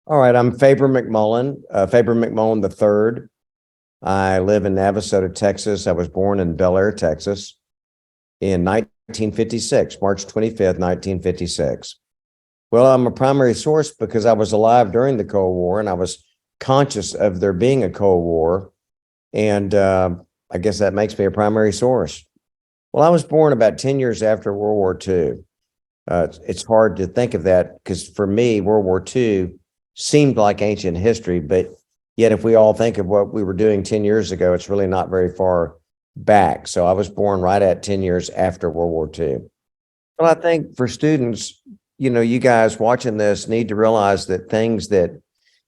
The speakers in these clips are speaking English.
All right, I'm Faber McMullen, Faber McMullen III. I live in Navasota, Texas. I was born in Bel Air, Texas in 1956, March 25th, 1956. Well, I'm a primary source because I was alive during the Cold War and I was conscious of there being a Cold War. And I guess that makes me a primary source. Well, I was born about 10 years after World War II. It's hard to think of that because for me, World War II seemed like ancient history, but yet if we all think of what we were doing 10 years ago, it's really not very far back. So I was born right at 10 years after World War II. Well, I think for students, you guys watching this need to realize that things that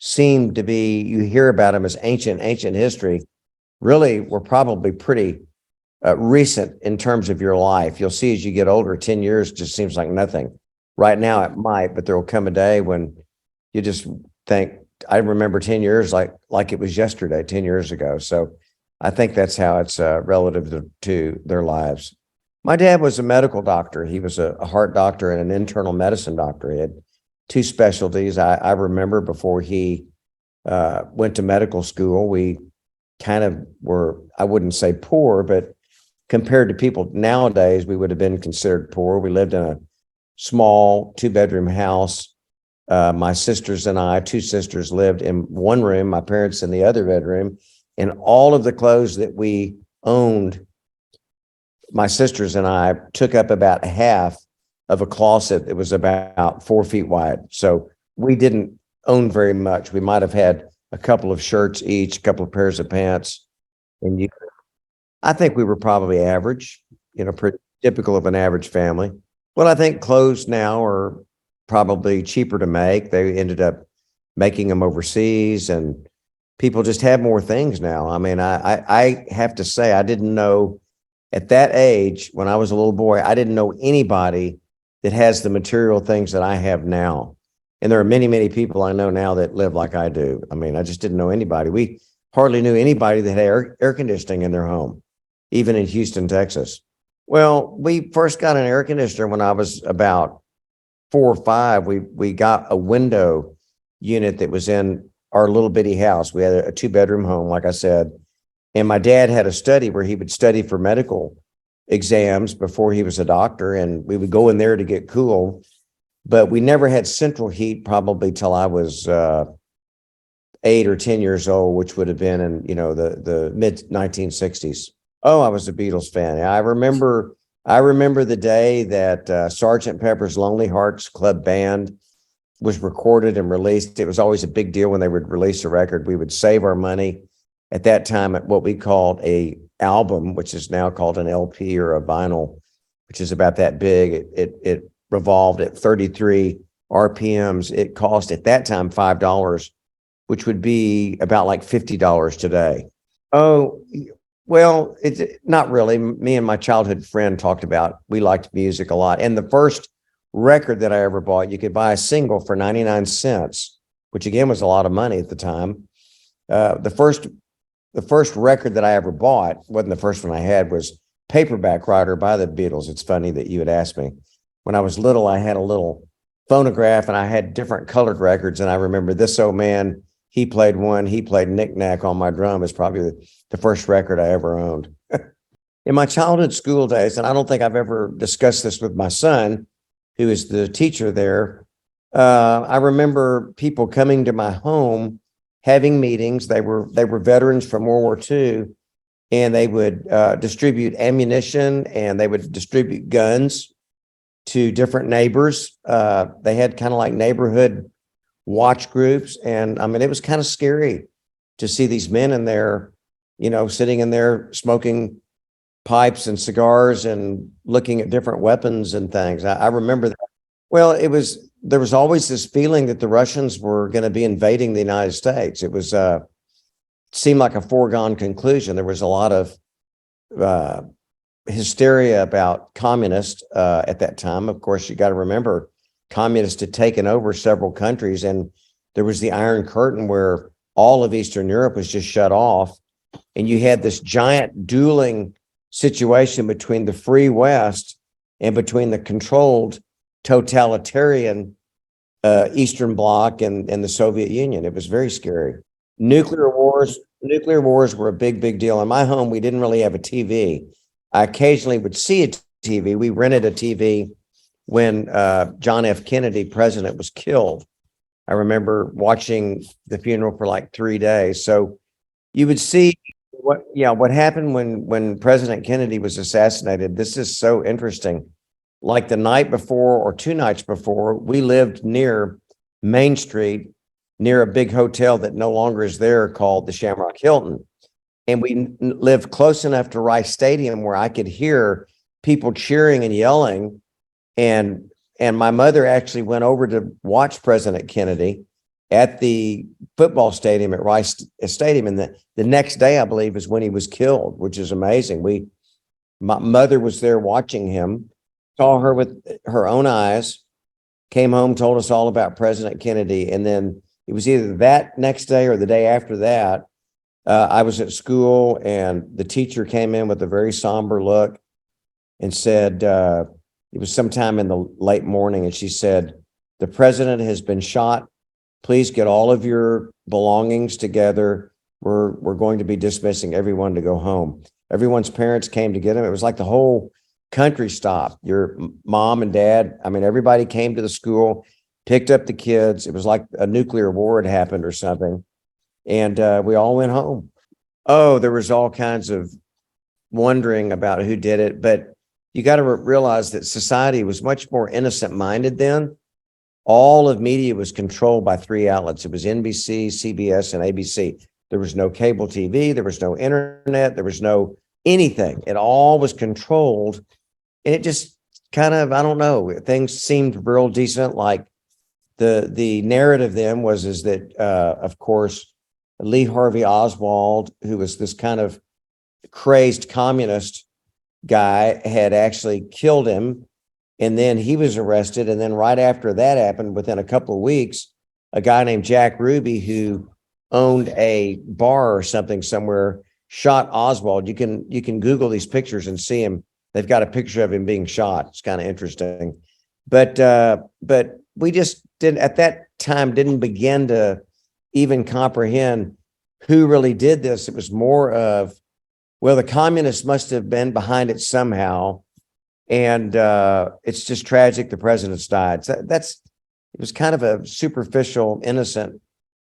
seem to be, you hear about them as ancient history, really were probably pretty recent in terms of your life. You'll see as you get older, 10 years just seems like nothing. Right now it might, but there will come a day when you just think, I remember 10 years like it was yesterday, 10 years ago. So I think that's how it's relative to their lives. My dad was a medical doctor. He was a heart doctor and an internal medicine doctor. He had two specialties. I remember before he went to medical school, we kind of were, I wouldn't say poor, but compared to people nowadays, we would have been considered poor. We lived in a small 2-bedroom house. My sisters and I, two sisters, lived in one room, my parents in the other bedroom, and all of the clothes that we owned, my sisters and I took up about half of a closet that was about 4 feet wide. So we didn't own very much. We might have had a couple of shirts each, a couple of pairs of pants, and I think we were probably average, pretty typical of an average family. Well, I think clothes now are probably cheaper to make. They ended up making them overseas, and people just have more things now. I mean, I have to say, I didn't know at that age when I was a little boy, I didn't know anybody that has the material things that I have now. And there are many, many people I know now that live like I do. I mean, I just didn't know anybody. We hardly knew anybody that had air conditioning in their home, even in Houston, Texas. Well, we first got an air conditioner when I was about 4 or 5. We got a window unit that was in our little bitty house. We had a 2-bedroom home, like I said, and my dad had a study where he would study for medical exams before he was a doctor, and we would go in there to get cool. But we never had central heat probably till I was 8 or 10 years old, which would have been in the mid 1960s. Oh, I was a Beatles fan. I remember the day that Sergeant Pepper's Lonely Hearts Club Band was recorded and released. It was always a big deal when they would release a record. We would save our money at that time at what we called a album, which is now called an LP or a vinyl, which is about that big. It revolved at 33 RPMs. It cost at that time $5, which would be about like $50 today. Oh, well, it's not really. Me and my childhood friend talked about, we liked music a lot. And the first record that I ever bought, you could buy a single for 99 cents, which again was a lot of money at the time. The first record that I ever bought, wasn't the first one I had, was Paperback Writer by the Beatles. It's funny that you would ask me. When I was little, I had a little phonograph and I had different colored records. And I remember This Old Man, he played one, he played Knick Knack on my drum, is probably the first record I ever owned. In my childhood school days, and I don't think I've ever discussed this with my son, who is the teacher there, I remember people coming to my home, having meetings. They were veterans from World War II, and they would distribute ammunition and they would distribute guns to different neighbors. They had kind of like neighborhood watch groups. And I mean, it was kind of scary to see these men in there, sitting in there smoking pipes and cigars and looking at different weapons and things. I remember that. Well, there was always this feeling that the Russians were going to be invading the United States. It was seemed like a foregone conclusion. There was a lot of hysteria about communists at that time. Of course, you got to remember, communists had taken over several countries, and there was the Iron Curtain where all of Eastern Europe was just shut off, and you had this giant dueling situation between the free West and between the controlled totalitarian Eastern Bloc and the Soviet Union. It was very scary. Nuclear wars were a big deal. In my home, we didn't really have a TV. I occasionally would see a TV. We rented a TV when John F. Kennedy, president, was killed. I remember watching the funeral for like 3 days. So you would see what happened when President Kennedy was assassinated. This is so interesting. Like the night before or 2 nights before, we lived near Main Street, near a big hotel that no longer is there called the Shamrock Hilton. And we lived close enough to Rice Stadium where I could hear people cheering and yelling. And my mother actually went over to watch President Kennedy at the football stadium at Rice Stadium. And the next day, I believe, is when he was killed, which is amazing. My mother was there watching him, saw her with her own eyes, came home, told us all about President Kennedy. And then it was either that next day or the day after that. I was at school and the teacher came in with a very somber look and said, it was sometime in the late morning, and she said, "The president has been shot. Please get all of your belongings together. We're going to be dismissing everyone to go home." Everyone's parents came to get him. It was like the whole country stopped. Your mom and dad, I mean, everybody came to the school, picked up the kids. It was like a nuclear war had happened or something. And we all went home. Oh, there was all kinds of wondering about who did it, but you got to realize that society was much more innocent minded then. All of media was controlled by three outlets. It was NBC, CBS, and ABC. There was no cable TV. There was no internet. There was no anything. It all was controlled. And it just kind of, I don't know, things seemed real decent. Like the narrative then is that, of course, Lee Harvey Oswald, who was this kind of crazed communist guy, had actually killed him. And then he was arrested. And then right after that happened, within a couple of weeks, a guy named Jack Ruby, who owned a bar or something somewhere, shot Oswald. You can Google these pictures and see him. They've got a picture of him being shot. It's kind of interesting. But we just didn't, at that time, didn't begin to even comprehend who really did this. It was more of, well, the communists must have been behind it somehow. And it's just tragic the president's died. So it was kind of a superficial, innocent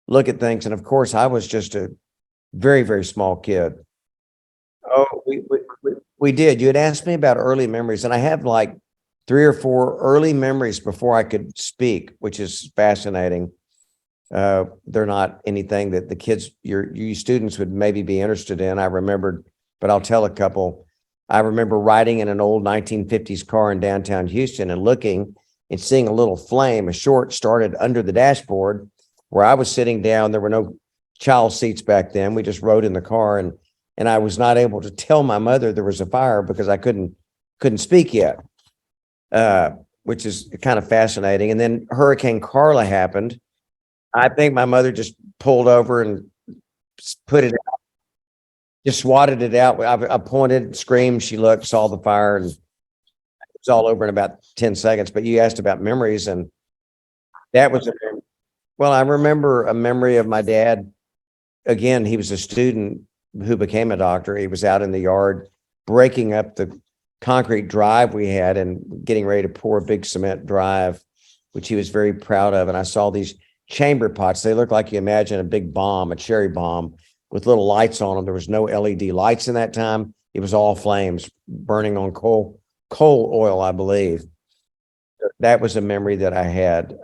look at things. And of course, I was just a very, very small kid. Oh, we did. You had asked me about early memories, and I have like 3 or 4 early memories before I could speak, which is fascinating. They're not anything that the kids, you students would maybe be interested in. I remembered, but I'll tell a couple. I remember riding in an old 1950s car in downtown Houston and looking and seeing a little flame, a short started under the dashboard where I was sitting down. There were no child seats back then. We just rode in the car, and I was not able to tell my mother there was a fire because I couldn't speak yet, which is kind of fascinating. And then Hurricane Carla happened. I think my mother just pulled over and put it out, just swatted it out. I pointed, screamed, she looked, saw the fire, and it was all over in about 10 seconds. But you asked about memories, and that was well, I remember a memory of my dad. Again, he was a student who became a doctor. He was out in the yard breaking up the concrete drive we had and getting ready to pour a big cement drive, which he was very proud of. And I saw these chamber pots. They look like you imagine a big bomb, a cherry bomb with little lights on them. There was no LED lights in that time. It was all flames burning on coal oil, I believe. That was a memory that I had.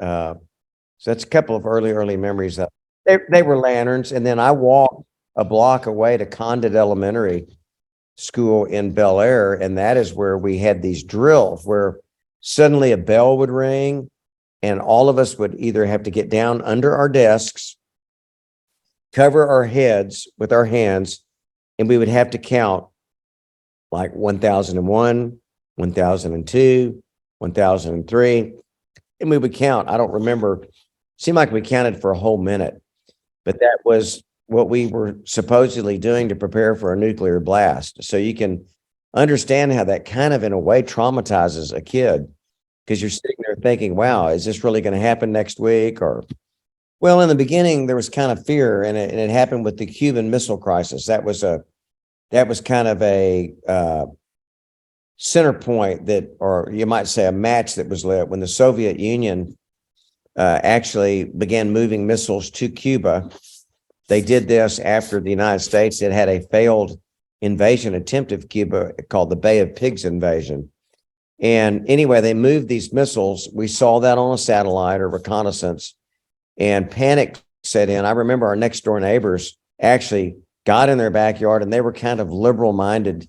So that's a couple of early memories. That they were lanterns. And then I walked a block away to Condit Elementary School in Bel Air. And that is where we had these drills where suddenly a bell would ring and all of us would either have to get down under our desks, cover our heads with our hands, and we would have to count like 1001, 1002, 1003. And we would count. I don't remember. Seemed like we counted for a whole minute, but that was what we were supposedly doing to prepare for a nuclear blast. So you can understand how that kind of, in a way, traumatizes a kid. because you're sitting there thinking, wow, is this really going to happen next week? Or, well, in the beginning, there was kind of fear, and it happened with the Cuban Missile Crisis. That was kind of a center point that, or you might say a match that was lit when the Soviet Union actually began moving missiles to Cuba. They did this after the United States had had a failed invasion attempt of Cuba called the Bay of Pigs invasion. And anyway, they moved these missiles. We saw that on a satellite or reconnaissance, and panic set in. I remember our next door neighbors actually got in their backyard, and they were kind of liberal minded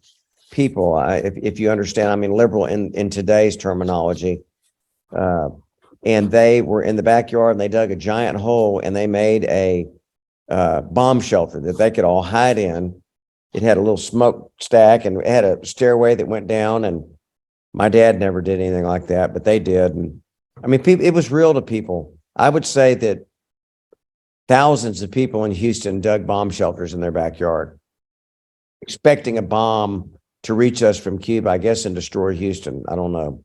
people. If you understand, I mean, liberal in today's terminology. And they were in the backyard, and they dug a giant hole, and they made a bomb shelter that they could all hide in. It had a little smoke stack, and it had a stairway that went down. And my dad never did anything like that, but they did. And I mean, it was real to people. I would say that thousands of people in Houston dug bomb shelters in their backyard, expecting a bomb to reach us from Cuba, I guess, and destroy Houston. I don't know.